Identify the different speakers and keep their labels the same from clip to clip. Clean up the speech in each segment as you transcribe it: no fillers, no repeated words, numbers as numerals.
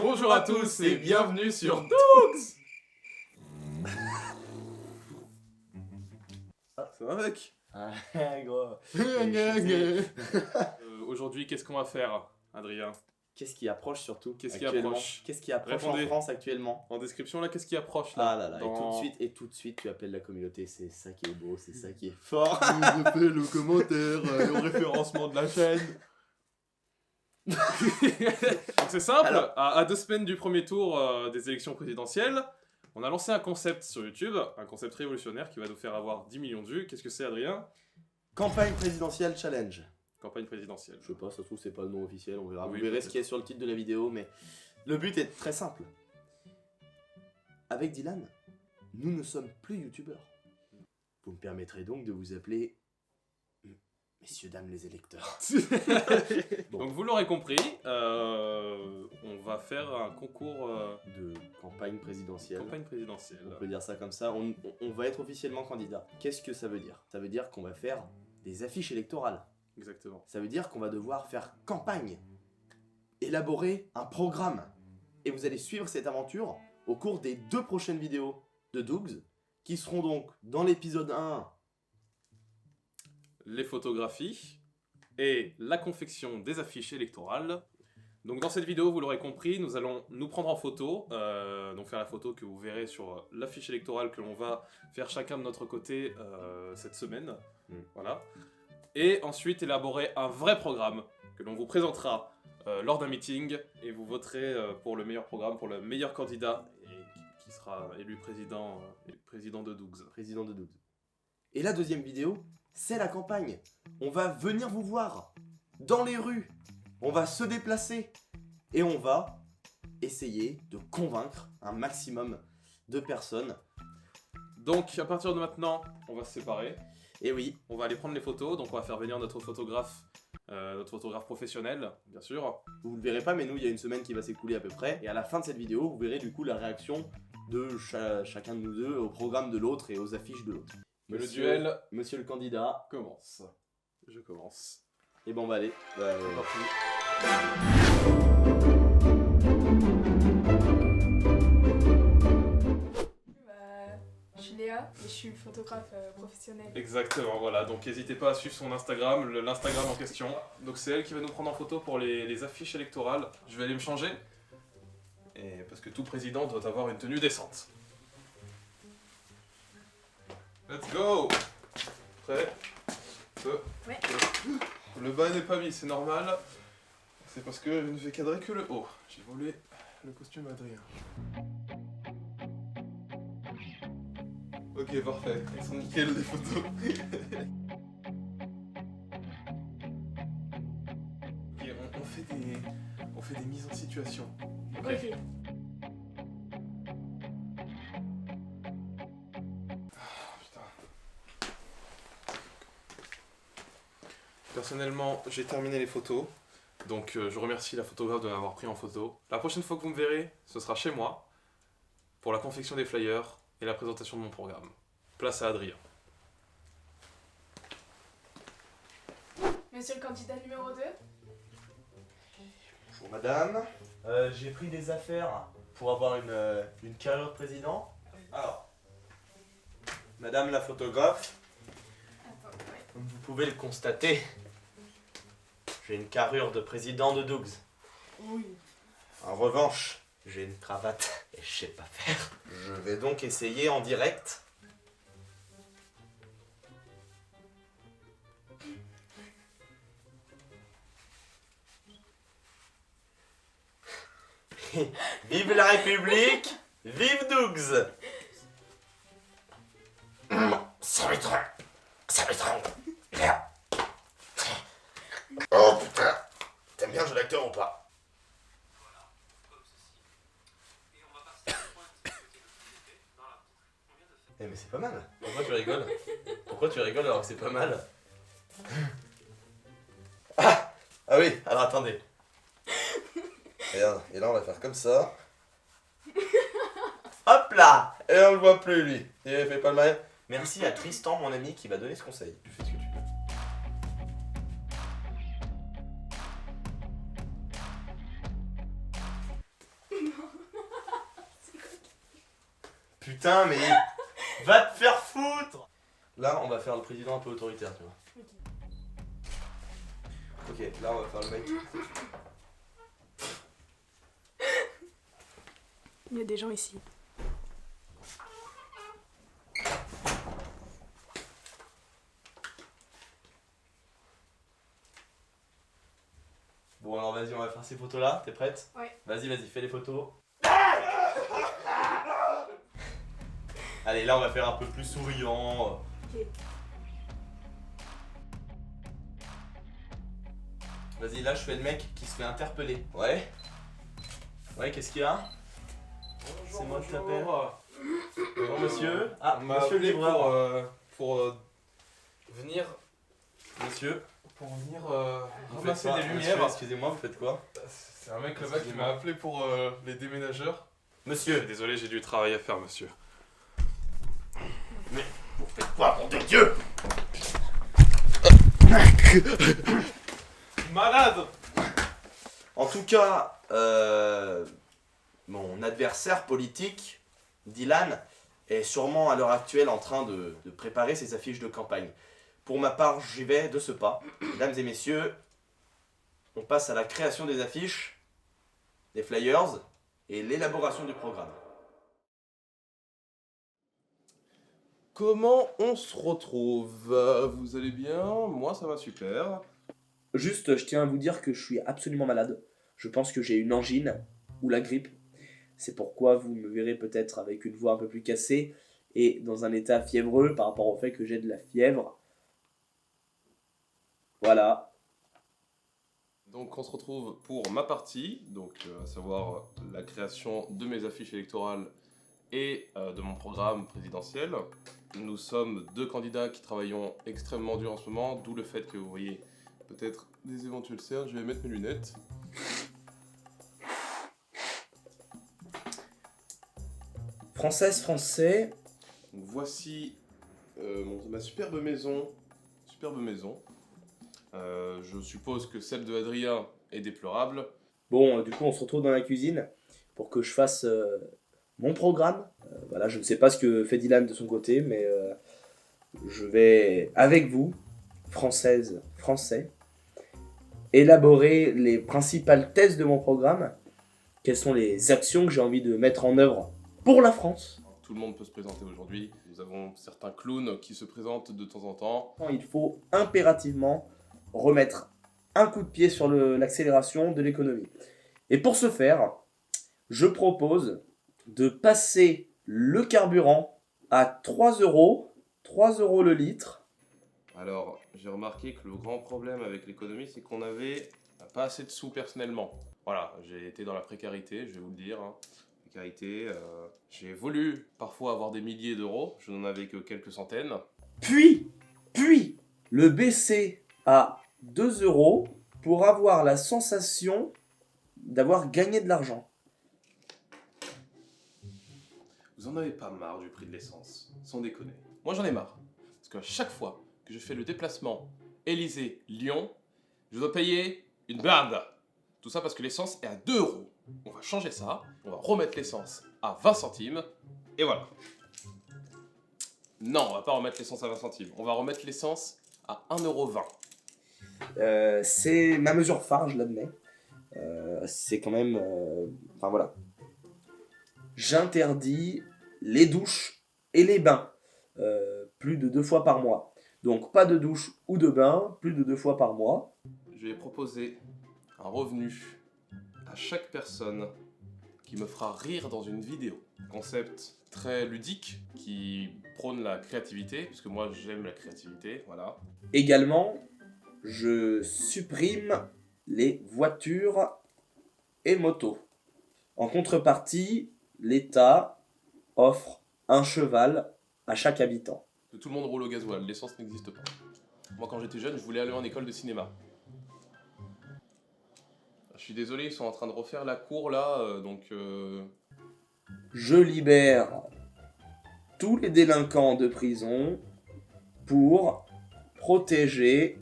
Speaker 1: Bonjour à tous et bienvenue sur Doux. Ça va mec?
Speaker 2: Gros.
Speaker 1: Aujourd'hui, qu'est-ce qu'on va faire, Adrien?
Speaker 2: Qu'est-ce qui approche surtout
Speaker 1: Qu'est-ce qui
Speaker 2: actuellement?
Speaker 1: approche?
Speaker 2: Qu'est-ce qui approche
Speaker 1: Répondez.
Speaker 2: en France actuellement?
Speaker 1: En description là, qu'est-ce qui approche là?
Speaker 2: Ah là là,
Speaker 1: Dans-
Speaker 2: et tout de suite tu appelles la communauté, c'est ça qui est beau, c'est ça qui est fort.
Speaker 1: On appelle aux commentaires et au référencement de la chaîne. Donc c'est simple,
Speaker 2: Alors.
Speaker 1: à 2 semaines du premier tour des élections présidentielles, on a lancé un concept sur YouTube, un concept révolutionnaire qui va nous faire avoir 10 millions de vues. Qu'est-ce que c'est, Adrien?
Speaker 2: Campagne présidentielle challenge.
Speaker 1: Campagne présidentielle.
Speaker 2: Je sais pas, ça se trouve c'est pas le nom officiel, on verra.
Speaker 1: Oui,
Speaker 2: Vous verrez
Speaker 1: peut-être.
Speaker 2: ce qui est sur le titre de la vidéo, mais le but est très simple. Avec Dylan, nous ne sommes plus youtubeurs. Vous me permettrez donc de vous appeler messieurs, dames les électeurs. Bon.
Speaker 1: Donc vous l'aurez compris, on va faire un concours
Speaker 2: De campagne présidentielle.
Speaker 1: campagne présidentielle.
Speaker 2: On peut dire ça comme ça, on va être officiellement candidat. Qu'est-ce que ça veut dire? Ça veut dire qu'on va faire des affiches électorales.
Speaker 1: Exactement.
Speaker 2: Ça veut dire qu'on va devoir faire campagne, élaborer un programme. Et vous allez suivre cette aventure au cours des 2 prochaines vidéos de Dougs, qui seront donc dans l'épisode 1.
Speaker 1: Les photographies et la confection des affiches électorales. Donc dans cette vidéo, vous l'aurez compris, nous allons nous prendre en photo, donc faire la photo que vous verrez sur l'affiche électorale que l'on va faire chacun de notre côté cette semaine. Voilà. Et ensuite élaborer un vrai programme que l'on vous présentera lors d'un meeting et vous voterez pour le meilleur programme, pour le meilleur candidat et qui sera élu président de Dougs.
Speaker 2: Président de Dougs. Et la deuxième vidéo, c'est la campagne. On va venir vous voir dans les rues. On va se déplacer. Et on va essayer de convaincre un maximum de personnes.
Speaker 1: Donc à partir de maintenant, on va se séparer.
Speaker 2: Et oui,
Speaker 1: On va aller prendre les photos, donc on va faire venir notre photographe professionnel, bien sûr.
Speaker 2: vous le verrez pas, mais nous, il y a une semaine qui va s'écouler à peu près. Et à la fin de cette vidéo, vous verrez du coup la réaction de chacun de nous deux au programme de l'autre et aux affiches de l'autre.
Speaker 1: Mais le
Speaker 2: Monsieur-
Speaker 1: duel
Speaker 2: Monsieur le candidat.
Speaker 1: commence. Je commence.
Speaker 2: Et bon, on va aller.
Speaker 1: C'est parti.
Speaker 3: Je suis Léa et je suis photographe professionnelle.
Speaker 1: Exactement, voilà. Donc n'hésitez pas à suivre son Instagram, l'Instagram en question. Donc c'est elle qui va nous prendre en photo pour les affiches électorales. Je vais aller me changer. Et parce que tout président doit avoir une tenue décente. Let's go! Prêt?
Speaker 3: Ouais.
Speaker 1: Le bas n'est pas mis, c'est normal. C'est parce que je ne fais cadrer que le haut. J'ai volé le costume Adrien. Ok, parfait. Elles sont nickel les photos. Ok, on fait des mises en situation.
Speaker 3: Ok.
Speaker 1: Putain. Personnellement, j'ai terminé les photos. Donc je remercie la photographe de m'avoir pris en photo. La prochaine fois que vous me verrez, ce sera chez moi pour la confection des flyers et la présentation de mon programme. Place à Adrien.
Speaker 3: Monsieur le candidat numéro 2.
Speaker 2: Bonjour madame. J'ai pris des affaires pour avoir une carrière de président. Alors, madame la photographe,
Speaker 3: Attends, ouais.
Speaker 2: comme vous pouvez le constater, j'ai une carrure de président de Dougs.
Speaker 3: Oui.
Speaker 2: En revanche, j'ai une cravate et je sais pas faire. Je vais donc essayer en direct. Vive la République! Vive Dougs! Ça va être merde. Oh putain! T'aimes bien le jeu d'acteur ou pas? Eh mais c'est pas mal. Pourquoi tu rigoles? Pourquoi tu rigoles alors que c'est pas mal? Ah oui, alors attendez. Regarde, et là on va faire comme ça. Hop là! Et on le voit plus lui. Il fait pas le mal. Merci à Tristan, mon ami, qui m'a donné ce conseil. Tu fais ce que tu veux. putain, mais va te faire foutre. Là, on va faire le président un peu autoritaire, tu vois. Ok, là, on va faire le mec.
Speaker 3: Il y a des gens ici.
Speaker 2: Bon, alors vas-y, on va faire ces photos-là. T'es prête?
Speaker 3: Ouais.
Speaker 2: Vas-y, fais les photos. Allez, là, on va faire un peu plus souriant.
Speaker 3: Ok.
Speaker 2: Vas-y, là, je fais le mec qui se fait interpeller. Ouais. Ouais, qu'est-ce qu'il y a? C'est moi qui t'appelle. Bonjour, monsieur. Ah,
Speaker 4: On m'a
Speaker 2: monsieur le
Speaker 4: appelé
Speaker 2: livreur.
Speaker 4: pour venir
Speaker 2: Monsieur.
Speaker 4: ramasser
Speaker 2: Vous faites quoi,
Speaker 4: des
Speaker 2: monsieur,
Speaker 4: lumières.
Speaker 2: excusez-moi, vous faites quoi?
Speaker 4: C'est un mec là-bas qui m'a appelé pour les déménageurs.
Speaker 2: Monsieur.
Speaker 1: Désolé, j'ai du travail à faire, monsieur.
Speaker 2: Vous faites quoi, mon Dieu?
Speaker 4: Malade.
Speaker 2: En tout cas, mon adversaire politique, Dylan, est sûrement à l'heure actuelle en train de préparer ses affiches de campagne. Pour ma part, j'y vais de ce pas. Mesdames et messieurs, on passe à la création des affiches, des flyers et l'élaboration du programme.
Speaker 4: Comment on se retrouve? Vous allez bien? Moi ça va super.
Speaker 5: Juste, je tiens à vous dire que je suis absolument malade. Je pense que j'ai une angine ou la grippe. C'est pourquoi vous me verrez peut-être avec une voix un peu plus cassée et dans un état fiévreux par rapport au fait que j'ai de la fièvre. Voilà.
Speaker 4: Donc on se retrouve pour ma partie, donc à savoir la création de mes affiches électorales et de mon programme présidentiel. Nous sommes deux candidats qui travaillons extrêmement dur en ce moment, d'où le fait que vous voyez peut-être des éventuels cernes. Je vais mettre mes lunettes.
Speaker 5: Française, français.
Speaker 4: Donc voici ma superbe maison. Je suppose que celle de Adrien est déplorable.
Speaker 5: Bon, du coup, on se retrouve dans la cuisine pour que je fasse mon programme. Voilà, je ne sais pas ce que fait Dylan de son côté, mais je vais, avec vous, française, français, élaborer les principales thèses de mon programme. Quelles sont les actions que j'ai envie de mettre en œuvre pour la France.
Speaker 4: Tout le monde peut se présenter aujourd'hui. Nous avons certains clowns qui se présentent de temps en temps.
Speaker 5: Il faut impérativement remettre un coup de pied sur l'accélération de l'économie. Et pour ce faire, je propose de passer le carburant à 3 euros le litre.
Speaker 4: Alors, j'ai remarqué que le grand problème avec l'économie, c'est qu'on avait pas assez de sous personnellement. Voilà, j'ai été dans la précarité, je vais vous le dire. Précarité, j'ai voulu parfois avoir des milliers d'euros, je n'en avais que quelques centaines.
Speaker 5: Puis le baisser à 2 euros pour avoir la sensation d'avoir gagné de l'argent.
Speaker 4: Vous en avez pas marre du prix de l'essence, sans déconner. Moi j'en ai marre, parce qu'à chaque fois que je fais le déplacement Élysée-Lyon, je dois payer une blinde. Tout ça parce que l'essence est à 2 euros. On va changer ça, on va remettre l'essence à 20 centimes, et voilà. Non, on va pas remettre l'essence à 20 centimes, on va remettre l'essence à 1,20 €.
Speaker 5: C'est ma mesure phare, je l'admets. C'est quand même... Enfin voilà. J'interdis les douches et les bains. Plus de 2 fois par mois. Donc pas de douche ou de bain, plus de 2 fois par mois.
Speaker 4: Je vais proposer un revenu à chaque personne qui me fera rire dans une vidéo. Concept très ludique qui prône la créativité, puisque moi j'aime la créativité, voilà.
Speaker 5: Également, je supprime les voitures et motos. En contrepartie, l'État offre un cheval à chaque habitant.
Speaker 4: Que tout le monde roule au gasoil, l'essence n'existe pas. Moi quand j'étais jeune, je voulais aller en école de cinéma. Je suis désolé, ils sont en train de refaire la cour là, donc...
Speaker 5: Je libère tous les délinquants de prison pour protéger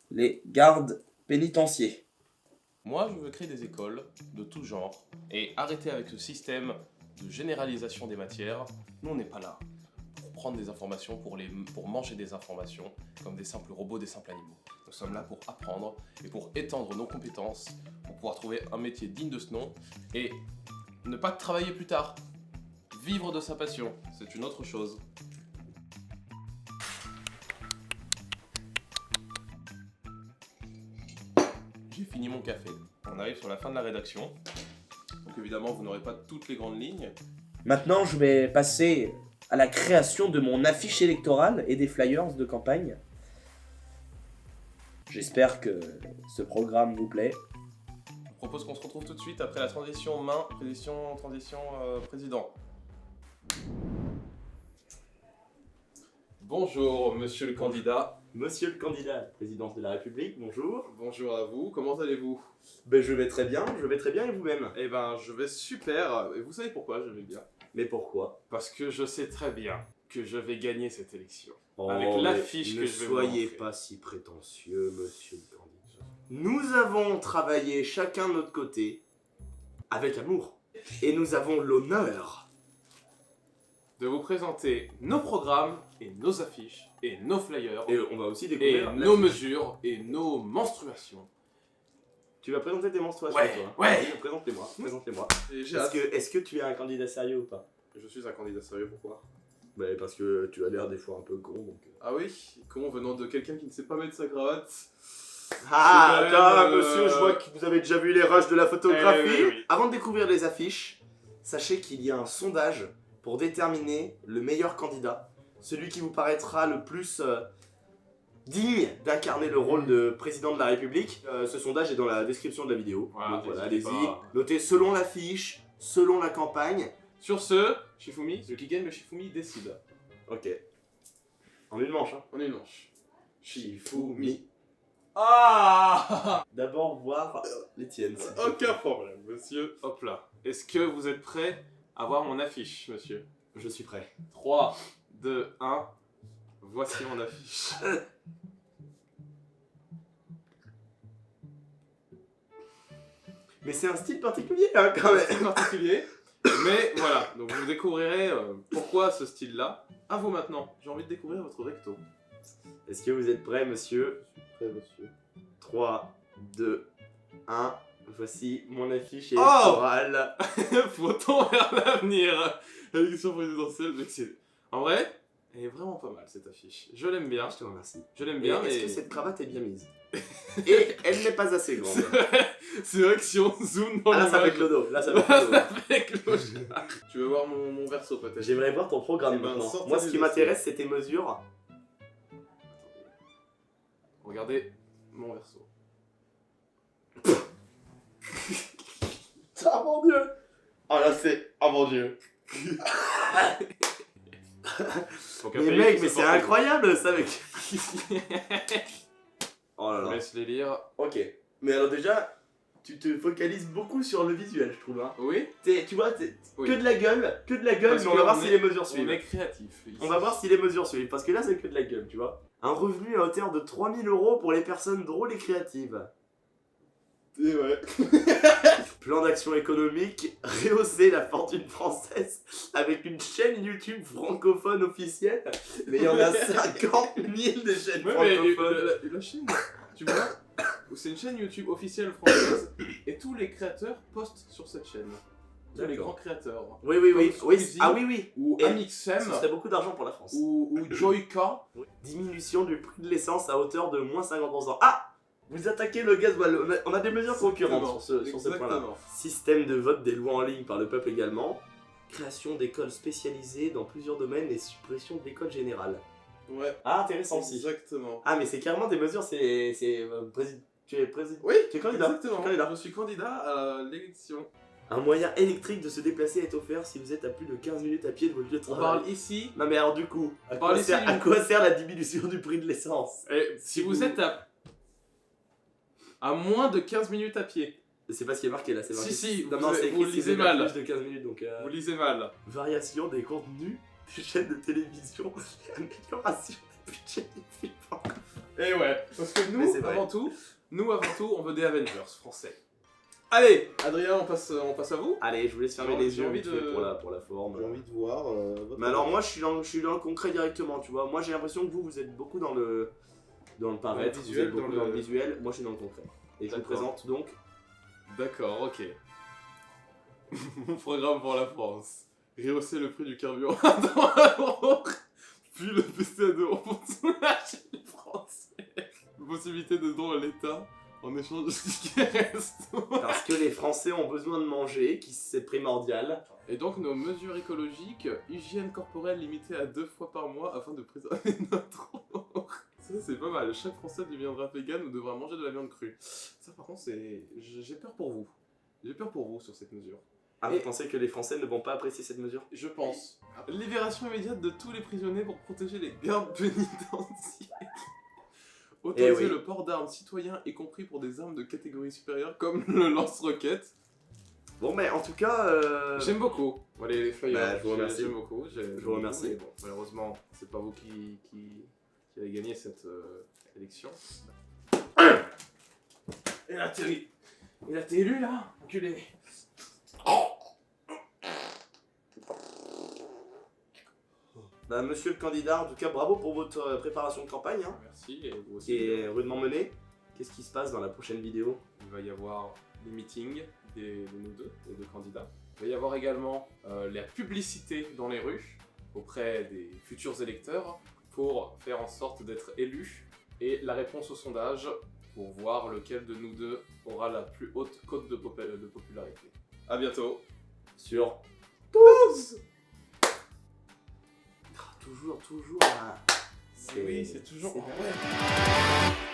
Speaker 5: les gardes pénitentiaires.
Speaker 4: Moi je veux créer des écoles de tout genre et arrêter avec ce système de généralisation des matières. Nous, on n'est pas là pour prendre des informations, pour manger des informations, comme des simples robots, des simples animaux. Nous sommes là pour apprendre et pour étendre nos compétences, pour pouvoir trouver un métier digne de ce nom et ne pas travailler plus tard. Vivre de sa passion, c'est une autre chose. J'ai fini mon café. On arrive sur la fin de la rédaction. Donc évidemment, vous n'aurez pas toutes les grandes lignes.
Speaker 5: Maintenant, je vais passer à la création de mon affiche électorale et des flyers de campagne. J'espère que ce programme vous plaît.
Speaker 4: Je propose qu'on se retrouve tout de suite après la transition président. Bonjour, monsieur le candidat.
Speaker 2: Monsieur le candidat à la présidence de la République, bonjour.
Speaker 4: Bonjour à vous, comment allez-vous?
Speaker 2: Ben je vais très bien et vous-même?
Speaker 4: Eh ben, je vais super. Et vous savez pourquoi je vais bien?
Speaker 2: Mais pourquoi?
Speaker 4: Parce que je sais très bien que je vais gagner cette élection.
Speaker 2: Oh,
Speaker 4: Avec
Speaker 2: mais
Speaker 4: l'affiche que je vais vous
Speaker 2: ne soyez
Speaker 4: montrer.
Speaker 2: pas si prétentieux, monsieur le candidat. Nous avons travaillé chacun de notre côté, avec amour. Et nous avons l'honneur
Speaker 4: De vous présenter nos programmes et nos affiches et nos flyers
Speaker 2: et on va aussi
Speaker 4: et
Speaker 2: découvrir
Speaker 4: nos
Speaker 2: l'affiche.
Speaker 4: mesures et nos menstruations.
Speaker 2: Tu vas présenter tes menstruations,
Speaker 4: Ouais,
Speaker 2: toi?
Speaker 4: ouais.
Speaker 2: Vas-y, présente-les-moi.
Speaker 4: Et
Speaker 2: Est-ce que tu es un candidat sérieux ou pas?
Speaker 4: Je suis un candidat sérieux, pourquoi?
Speaker 2: Ben parce que tu as l'air des fois un peu con, donc...
Speaker 4: Ah oui, con venant de quelqu'un qui ne sait pas mettre sa cravate.
Speaker 2: Ah,
Speaker 4: C'est quand
Speaker 2: attends,
Speaker 4: même,
Speaker 2: monsieur, je vois que vous avez déjà vu les rushs de la photographie.
Speaker 4: oui.
Speaker 2: Avant de découvrir les affiches, sachez qu'il y a un sondage pour déterminer le meilleur candidat. Celui qui vous paraîtra le plus digne d'incarner le rôle de président de la République. Ce sondage est dans la description de la vidéo.
Speaker 4: Voilà,
Speaker 2: Donc voilà,
Speaker 4: n'hésitez
Speaker 2: allez-y.
Speaker 4: pas.
Speaker 2: Notez selon l'affiche, selon la campagne.
Speaker 4: Sur ce, Shifumi, celui qui gagne le Shifumi décide.
Speaker 2: Ok. En une manche, hein.
Speaker 4: On est une manche.
Speaker 2: Shifumi.
Speaker 4: Ah
Speaker 2: D'abord voir les tiennes. s'il te plaît.
Speaker 4: Aucun problème, monsieur. Hop là. Est-ce que vous êtes prêt à voir mon affiche, monsieur?
Speaker 2: Je suis prêt.
Speaker 4: 3, 2, 1. Voici mon affiche.
Speaker 2: Mais c'est un style particulier, hein, quand même.
Speaker 4: C'est particulier. Mais voilà, donc vous découvrirez pourquoi ce style-là. À vous maintenant, j'ai envie de découvrir votre recto.
Speaker 2: Est-ce que vous êtes prêt, monsieur?
Speaker 4: Prêt, monsieur.
Speaker 2: 3, 2, 1. Voici mon affiche
Speaker 4: Oh
Speaker 2: électorale.
Speaker 4: Faut-on vers l'avenir? L'élection présidentielle, mais c'est... En vrai, elle est vraiment pas mal cette affiche. Je l'aime bien.
Speaker 2: Je te remercie.
Speaker 4: Je l'aime
Speaker 2: Et
Speaker 4: bien,
Speaker 2: est-ce
Speaker 4: mais...
Speaker 2: que cette cravate est bien mise? Et elle n'est pas assez grande.
Speaker 4: C'est vrai que si on zoome dans
Speaker 2: Ah là, ça fait
Speaker 4: l'image...
Speaker 2: clodo. Là, ça fait
Speaker 4: Là,
Speaker 2: clodo.
Speaker 4: ça fait cloche. Tu veux voir mon verso peut-être?
Speaker 2: J'aimerais voir ton programme
Speaker 4: Eh ben,
Speaker 2: maintenant.
Speaker 4: sortez
Speaker 2: Moi, ce
Speaker 4: les
Speaker 2: qui m'intéresse, c'est tes mesures.
Speaker 4: Regardez mon verso.
Speaker 2: Ah mon dieu! Oh là, c'est. Oh mon dieu! Mais mec, mais c'est incroyable ça, mec! Oh là
Speaker 4: Je
Speaker 2: là.
Speaker 4: laisse les lire.
Speaker 2: Ok. Mais alors, déjà, tu te focalises beaucoup sur le visuel, je trouve. Hein.
Speaker 4: Oui.
Speaker 2: Tu vois,
Speaker 4: Oui.
Speaker 2: que de la gueule,
Speaker 4: Parce
Speaker 2: mais on va
Speaker 4: que
Speaker 2: voir
Speaker 4: on
Speaker 2: si
Speaker 4: est-
Speaker 2: les mesures
Speaker 4: On
Speaker 2: suivent.
Speaker 4: est créatif. ici.
Speaker 2: On va voir si les mesures suivent, parce que là c'est que de la gueule, tu vois. Un revenu à hauteur de 3000 € pour les personnes drôles et créatives.
Speaker 4: Et ouais.
Speaker 2: Plan d'action économique, rehausser la fortune française avec une chaîne YouTube francophone officielle. Mais il y en a 50 000 des chaînes
Speaker 4: Ouais, mais
Speaker 2: francophones.
Speaker 4: la chaîne, tu vois, c'est une chaîne YouTube officielle française et tous les créateurs postent sur cette chaîne. Tous les
Speaker 2: D'accord.
Speaker 4: grands créateurs.
Speaker 2: Oui, oui, oui.
Speaker 4: Comme
Speaker 2: oui.
Speaker 4: Squeezie.
Speaker 2: Ah oui, oui.
Speaker 4: Ou
Speaker 2: Et
Speaker 4: Amixem,
Speaker 2: Ce serait beaucoup d'argent pour la France.
Speaker 4: ou Joyka.
Speaker 2: Diminution du prix de l'essence à hauteur de moins 50%. Ah! Vous attaquez le gasoil. On a des mesures concurrentes sur ce point-là.
Speaker 4: Exactement.
Speaker 2: Système de vote des lois en ligne par le peuple également. Création d'écoles spécialisées dans plusieurs domaines et suppression d'écoles générales.
Speaker 4: Ouais,
Speaker 2: Ah, intéressant aussi.
Speaker 4: exactement.
Speaker 2: Ah, mais c'est carrément des mesures, tu es président.
Speaker 4: Oui,
Speaker 2: Tu es candidat.
Speaker 4: exactement.
Speaker 2: Tu es candidat.
Speaker 4: Je suis candidat à l'élection.
Speaker 2: Un moyen électrique de se déplacer est offert si vous êtes à plus de 15 minutes à pied de votre lieu de
Speaker 4: On
Speaker 2: travail.
Speaker 4: parle ici.
Speaker 2: Non, mais alors du coup, à
Speaker 4: parle
Speaker 2: quoi,
Speaker 4: ici
Speaker 2: sert,
Speaker 4: d'une-
Speaker 2: à quoi sert la diminution du prix de l'essence?
Speaker 4: Et si vous êtes à moins de 15 minutes à pied,
Speaker 2: C'est pas ce qui est marqué là, c'est marqué.
Speaker 4: Si,
Speaker 2: non,
Speaker 4: vous-
Speaker 2: non, c'est
Speaker 4: vous
Speaker 2: écrit
Speaker 4: le
Speaker 2: si
Speaker 4: lisez
Speaker 2: êtes à
Speaker 4: mal.
Speaker 2: plus de 15 minutes donc.
Speaker 4: vous lisez mal.
Speaker 2: Variation des contenus des chaînes de télévision et amélioration des budgets des films.
Speaker 4: Et ouais, parce que
Speaker 2: Mais
Speaker 4: nous,
Speaker 2: c'est vrai.
Speaker 4: avant tout, on veut des Avengers français.
Speaker 1: Allez, Adrien, on passe à vous.
Speaker 5: Allez, je vous laisse fermer
Speaker 1: J'ai
Speaker 5: les yeux
Speaker 1: envie
Speaker 5: vite
Speaker 1: de-
Speaker 5: fait pour la forme.
Speaker 2: J'ai envie de voir.
Speaker 5: Mais alors moi je suis dans le concret directement, tu vois. Moi j'ai l'impression que vous êtes beaucoup dans le paraître,
Speaker 1: Dans le
Speaker 5: vous
Speaker 1: visuel,
Speaker 5: êtes beaucoup
Speaker 1: dans
Speaker 5: dans
Speaker 1: le-
Speaker 5: le visuel, moi je suis dans le concret. Et je vous
Speaker 1: D'accord.
Speaker 5: présente donc
Speaker 1: D'accord, ok. Mon programme pour la France. Rehausser le prix du carburant à 2 €, puis le baisser à 2 € pour soulager les Français. Possibilité de don à l'État en échange de ce qui reste.
Speaker 5: parce que les Français ont besoin de manger, qui c'est primordial.
Speaker 1: Et donc nos mesures écologiques, hygiène corporelle limitée à 2 fois par mois afin de préserver notre eau. Ça c'est pas mal, chaque Français deviendra vegan ou devra manger de la viande crue. Ça par contre c'est... j'ai peur pour vous. J'ai peur pour vous sur cette mesure.
Speaker 5: Ah,
Speaker 1: Et-
Speaker 5: vous pensez que les Français ne vont pas apprécier cette mesure?
Speaker 1: Je pense. Libération immédiate de tous les prisonniers pour protéger les gardes pénitentiaires. Autoriser
Speaker 5: Eh oui.
Speaker 1: le port d'armes citoyens, y compris pour des armes de catégorie supérieure comme le lance-roquette.
Speaker 5: Bon mais en tout cas,
Speaker 1: J'aime beaucoup. Bon, les feuilles,
Speaker 5: Bah, je vous remercie.
Speaker 1: J'aime beaucoup.
Speaker 5: Je vous remercie.
Speaker 1: Mais bon, malheureusement, c'est pas vous qui avez gagné cette élection. Il a été élu là, enculé.
Speaker 5: bah, monsieur le candidat, en tout cas bravo pour votre préparation de campagne, hein,
Speaker 1: Merci et vous aussi.
Speaker 5: qui est rudement menée. Qu'est-ce qui se passe dans la prochaine vidéo?
Speaker 1: Il va y avoir des meetings de nous deux, les deux candidats. Il va y avoir également la publicité dans les rues auprès des futurs électeurs pour faire en sorte d'être élus et la réponse au sondage pour voir lequel de nous deux aura la plus haute cote de popularité. A bientôt.
Speaker 5: Sur 12. Toujours, toujours.
Speaker 1: Oui, c'est toujours.
Speaker 5: c'est-